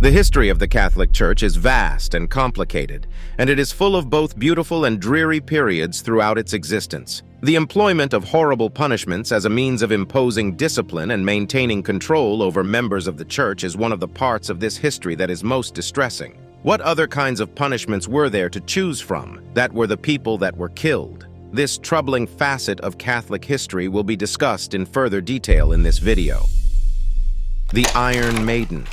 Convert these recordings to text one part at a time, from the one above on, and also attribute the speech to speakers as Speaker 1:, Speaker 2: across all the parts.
Speaker 1: The history of the Catholic Church is vast and complicated, and it is full of both beautiful and dreary periods throughout its existence. The employment of horrible punishments as a means of imposing discipline and maintaining control over members of the Church is one of the parts of this history that is most distressing. What other kinds of punishments were there to choose from that were the people that were killed? This troubling facet of Catholic history will be discussed in further detail in this video. The Iron Maiden.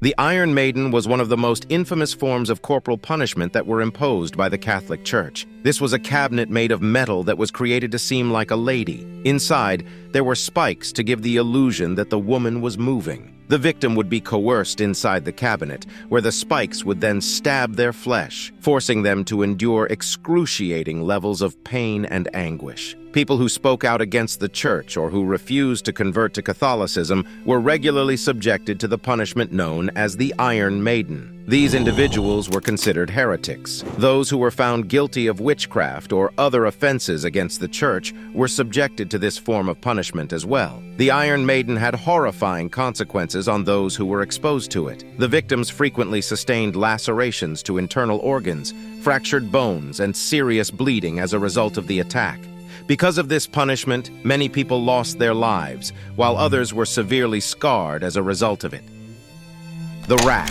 Speaker 1: The Iron Maiden was one of the most infamous forms of corporal punishment that were imposed by the Catholic Church. This was a cabinet made of metal that was created to seem like a lady. Inside, there were spikes to give the illusion that the woman was moving. The victim would be coerced inside the cabinet, where the spikes would then stab their flesh, forcing them to endure excruciating levels of pain and anguish. People who spoke out against the Church or who refused to convert to Catholicism were regularly subjected to the punishment known as the Iron Maiden. These individuals were considered heretics. Those who were found guilty of witchcraft or other offenses against the Church were subjected to this form of punishment as well. The Iron Maiden had horrifying consequences on those who were exposed to it. The victims frequently sustained lacerations to internal organs, fractured bones, and serious bleeding as a result of the attack. Because of this punishment, many people lost their lives, while others were severely scarred as a result of it. The rack.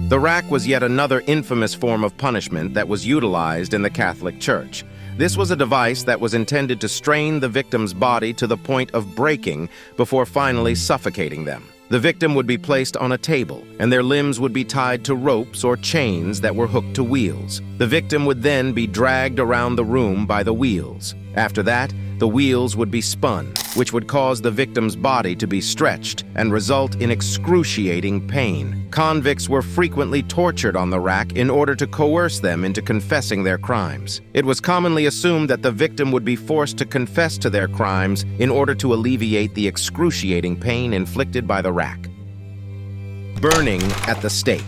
Speaker 1: The rack was yet another infamous form of punishment that was utilized in the Catholic Church. This was a device that was intended to strain the victim's body to the point of breaking before finally suffocating them. The victim would be placed on a table, and their limbs would be tied to ropes or chains that were hooked to wheels. The victim would then be dragged around the room by the wheels. After that, the wheels would be spun, which would cause the victim's body to be stretched and result in excruciating pain. Convicts were frequently tortured on the rack in order to coerce them into confessing their crimes. It was commonly assumed that the victim would be forced to confess to their crimes in order to alleviate the excruciating pain inflicted by the rack. Burning at the stake.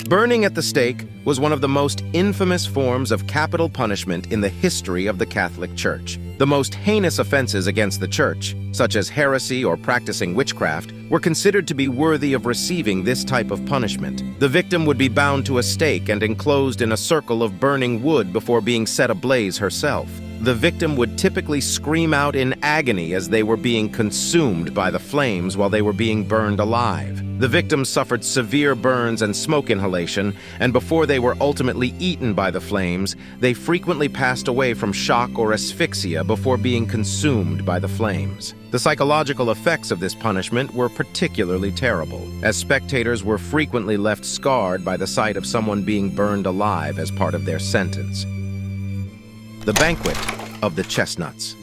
Speaker 1: Burning at the stake was one of the most infamous forms of capital punishment in the history of the Catholic Church. The most heinous offenses against the Church, such as heresy or practicing witchcraft, were considered to be worthy of receiving this type of punishment. The victim would be bound to a stake and enclosed in a circle of burning wood before being set ablaze herself. The victim would typically scream out in agony as they were being consumed by the flames while they were being burned alive. The victims suffered severe burns and smoke inhalation, and before they were ultimately eaten by the flames, they frequently passed away from shock or asphyxia before being consumed by the flames. The psychological effects of this punishment were particularly terrible, as spectators were frequently left scarred by the sight of someone being burned alive as part of their sentence. The Banquet of the Chestnuts.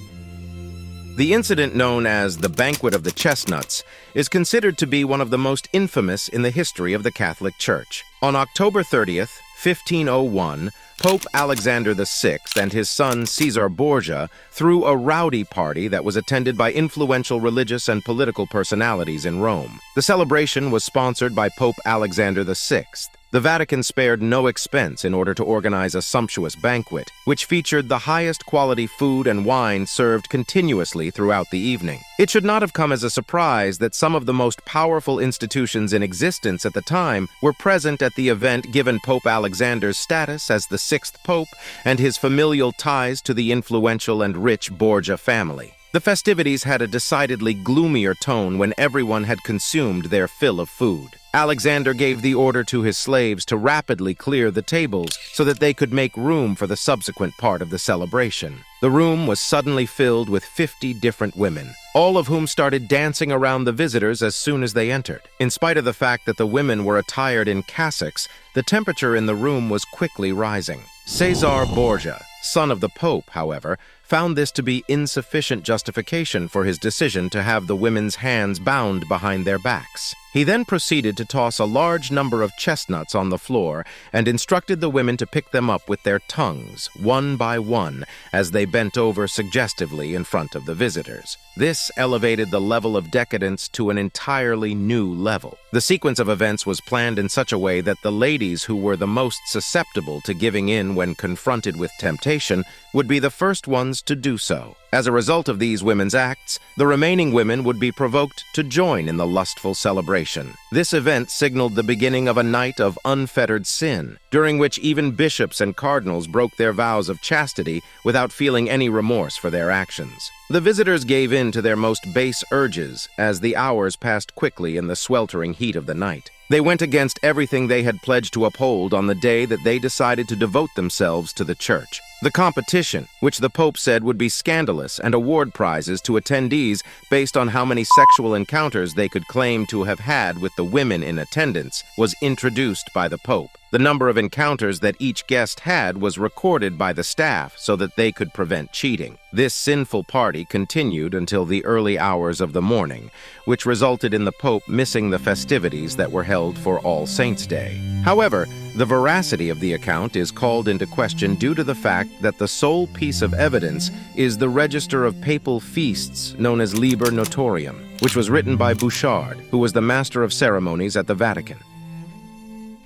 Speaker 1: The incident known as the Banquet of the Chestnuts is considered to be one of the most infamous in the history of the Catholic Church. On October 30th, 1501, Pope Alexander VI and his son Caesar Borgia threw a rowdy party that was attended by influential religious and political personalities in Rome. The celebration was sponsored by Pope Alexander VI. The Vatican spared no expense in order to organize a sumptuous banquet, which featured the highest quality food and wine served continuously throughout the evening. It should not have come as a surprise that some of the most powerful institutions in existence at the time were present at the event, given Pope Alexander's status as the sixth pope and his familial ties to the influential and rich Borgia family. The festivities had a decidedly gloomier tone when everyone had consumed their fill of food. Alexander gave the order to his slaves to rapidly clear the tables so that they could make room for the subsequent part of the celebration. The room was suddenly filled with 50 different women, all of whom started dancing around the visitors as soon as they entered. In spite of the fact that the women were attired in cassocks, the temperature in the room was quickly rising. Caesar Borgia, son of the Pope, however, found this to be insufficient justification for his decision to have the women's hands bound behind their backs. He then proceeded to toss a large number of chestnuts on the floor and instructed the women to pick them up with their tongues, one by one, as they bent over suggestively in front of the visitors. This elevated the level of decadence to an entirely new level. The sequence of events was planned in such a way that the ladies who were the most susceptible to giving in when confronted with temptation would be the first ones to do so. As a result of these women's acts, the remaining women would be provoked to join in the lustful celebration. This event signaled the beginning of a night of unfettered sin, during which even bishops and cardinals broke their vows of chastity without feeling any remorse for their actions. The visitors gave in to their most base urges as the hours passed quickly in the sweltering heat of the night. They went against everything they had pledged to uphold on the day that they decided to devote themselves to the church. The competition, which the Pope said would be scandalous, and award prizes to attendees based on how many sexual encounters they could claim to have had with the women in attendance, was introduced by the Pope. The number of encounters that each guest had was recorded by the staff so that they could prevent cheating. This sinful party continued until the early hours of the morning, which resulted in the Pope missing the festivities that were held for All Saints' Day. However, the veracity of the account is called into question due to the fact that the sole piece of evidence is the register of papal feasts known as Liber Notorium, which was written by Bouchard, who was the master of ceremonies at the Vatican.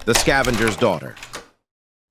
Speaker 1: The scavenger's daughter.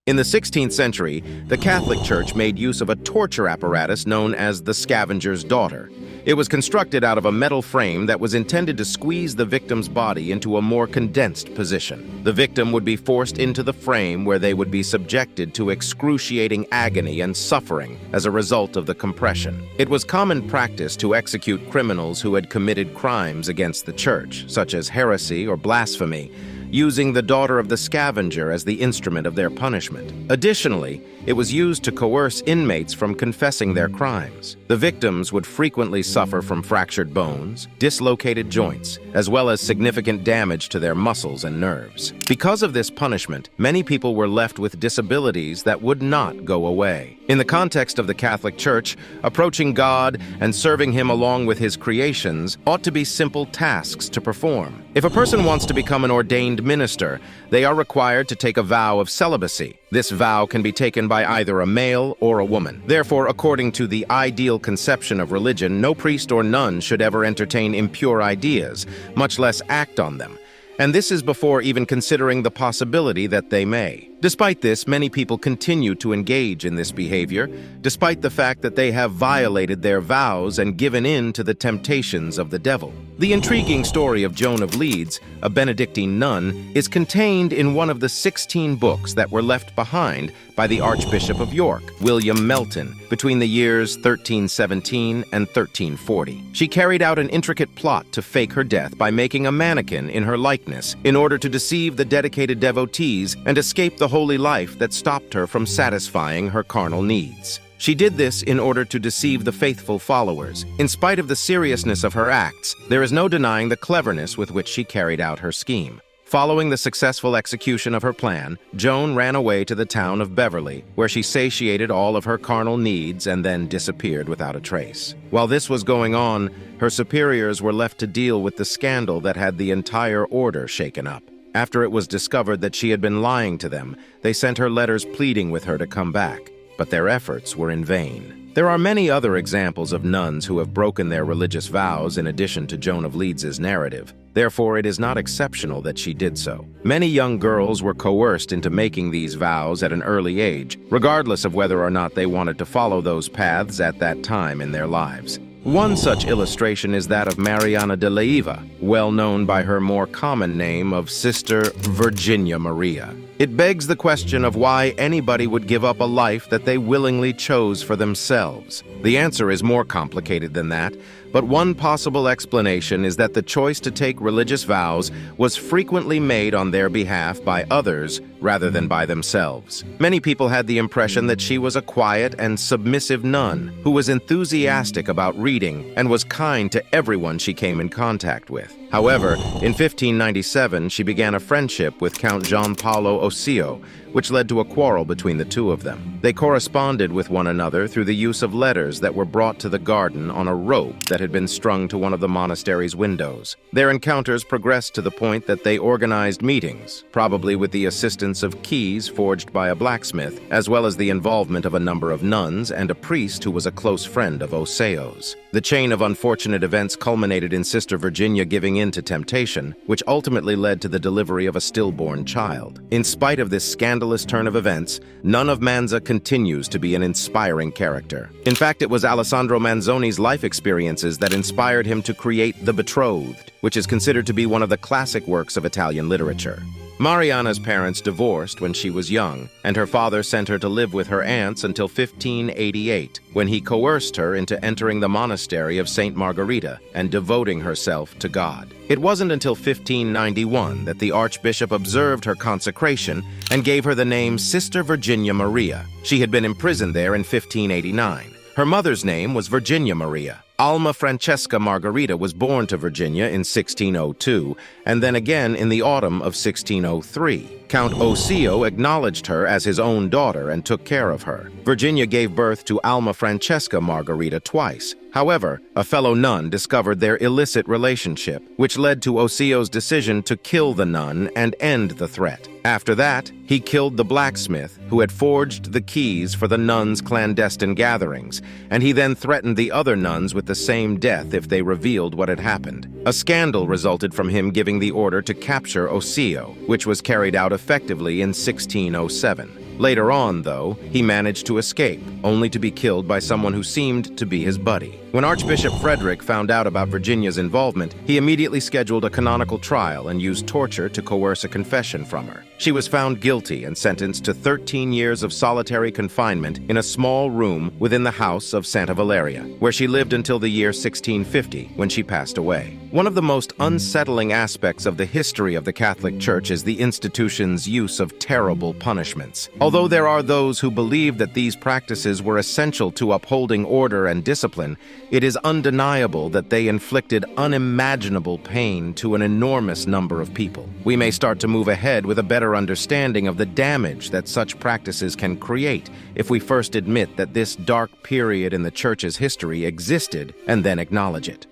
Speaker 1: In the 16th century, the Catholic Church made use of a torture apparatus known as the scavenger's daughter. It was constructed out of a metal frame that was intended to squeeze the victim's body into a more condensed position. The victim would be forced into the frame where they would be subjected to excruciating agony and suffering as a result of the compression. It was common practice to execute criminals who had committed crimes against the church, such as heresy or blasphemy, using the daughter of the scavenger as the instrument of their punishment. Additionally, it was used to coerce inmates from confessing their crimes. The victims would frequently suffer from fractured bones, dislocated joints, as well as significant damage to their muscles and nerves. Because of this punishment, many people were left with disabilities that would not go away. In the context of the Catholic Church, approaching God and serving Him along with His creations ought to be simple tasks to perform. If a person wants to become an ordained minister, they are required to take a vow of celibacy. This vow can be taken by either a male or a woman. Therefore, according to the ideal conception of religion, no priest or nun should ever entertain impure ideas, much less act on them. And this is before even considering the possibility that they may. Despite this, many people continue to engage in this behavior, despite the fact that they have violated their vows and given in to the temptations of the devil. The intriguing story of Joan of Leeds, a Benedictine nun, is contained in one of the 16 books that were left behind by the Archbishop of York, William Melton, between the years 1317 and 1340. She carried out an intricate plot to fake her death by making a mannequin in her likeness in order to deceive the dedicated devotees and escape the holy life that stopped her from satisfying her carnal needs. She did this in order to deceive the faithful followers. In spite of the seriousness of her acts, there is no denying the cleverness with which she carried out her scheme. Following the successful execution of her plan, Joan ran away to the town of Beverly, where she satiated all of her carnal needs and then disappeared without a trace. While this was going on, her superiors were left to deal with the scandal that had the entire order shaken up. After it was discovered that she had been lying to them, they sent her letters pleading with her to come back, but their efforts were in vain. There are many other examples of nuns who have broken their religious vows in addition to Joan of Leeds' narrative. Therefore, it is not exceptional that she did so. Many young girls were coerced into making these vows at an early age, regardless of whether or not they wanted to follow those paths at that time in their lives. One such illustration is that of Mariana de Leyva, well known by her more common name of Sister Virginia Maria. It begs the question of why anybody would give up a life that they willingly chose for themselves. The answer is more complicated than that, but one possible explanation is that the choice to take religious vows was frequently made on their behalf by others rather than by themselves. Many people had the impression that she was a quiet and submissive nun who was enthusiastic about reading and was kind to everyone she came in contact with. However, in 1597, she began a friendship with Count Giampaolo Osio, which led to a quarrel between the two of them. They corresponded with one another through the use of letters that were brought to the garden on a rope that had been strung to one of the monastery's windows. Their encounters progressed to the point that they organized meetings, probably with the assistance of keys forged by a blacksmith, as well as the involvement of a number of nuns and a priest who was a close friend of Oseo's. The chain of unfortunate events culminated in Sister Virginia giving in to temptation, which ultimately led to the delivery of a stillborn child. In spite of this scandalous scandalous turn of events, none of Manza continues to be an inspiring character. In fact, it was Alessandro Manzoni's life experiences that inspired him to create The Betrothed, which is considered to be one of the classic works of Italian literature. Mariana's parents divorced when she was young, and her father sent her to live with her aunts until 1588, when he coerced her into entering the monastery of Saint Margherita and devoting herself to God. It wasn't until 1591 that the Archbishop observed her consecration and gave her the name Sister Virginia Maria. She had been imprisoned there in 1589. Her mother's name was Virginia Maria. Alma Francesca Margherita was born to Virginia in 1602, and then again in the autumn of 1603. Count Ossio acknowledged her as his own daughter and took care of her. Virginia gave birth to Alma Francesca Margherita twice. However, a fellow nun discovered their illicit relationship, which led to Ossio's decision to kill the nun and end the threat. After that, he killed the blacksmith who had forged the keys for the nuns' clandestine gatherings, and he then threatened the other nuns with the same death if they revealed what had happened. A scandal resulted from him giving the order to capture Ossio, which was carried out effectively in 1607. Later on, though, he managed to escape, only to be killed by someone who seemed to be his buddy. When Archbishop Frederick found out about Virginia's involvement, he immediately scheduled a canonical trial and used torture to coerce a confession from her. She was found guilty and sentenced to 13 years of solitary confinement in a small room within the house of Santa Valeria, where she lived until the year 1650, when she passed away. One of the most unsettling aspects of the history of the Catholic Church is the institution's use of terrible punishments. Although there are those who believe that these practices were essential to upholding order and discipline, it is undeniable that they inflicted unimaginable pain to an enormous number of people. We may start to move ahead with a better understanding of the damage that such practices can create if we first admit that this dark period in the Church's history existed and then acknowledge it.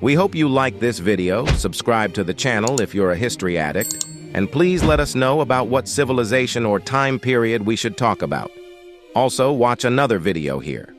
Speaker 1: We hope you liked this video, subscribe to the channel if you're a history addict, and please let us know about what civilization or time period we should talk about. Also, watch another video here.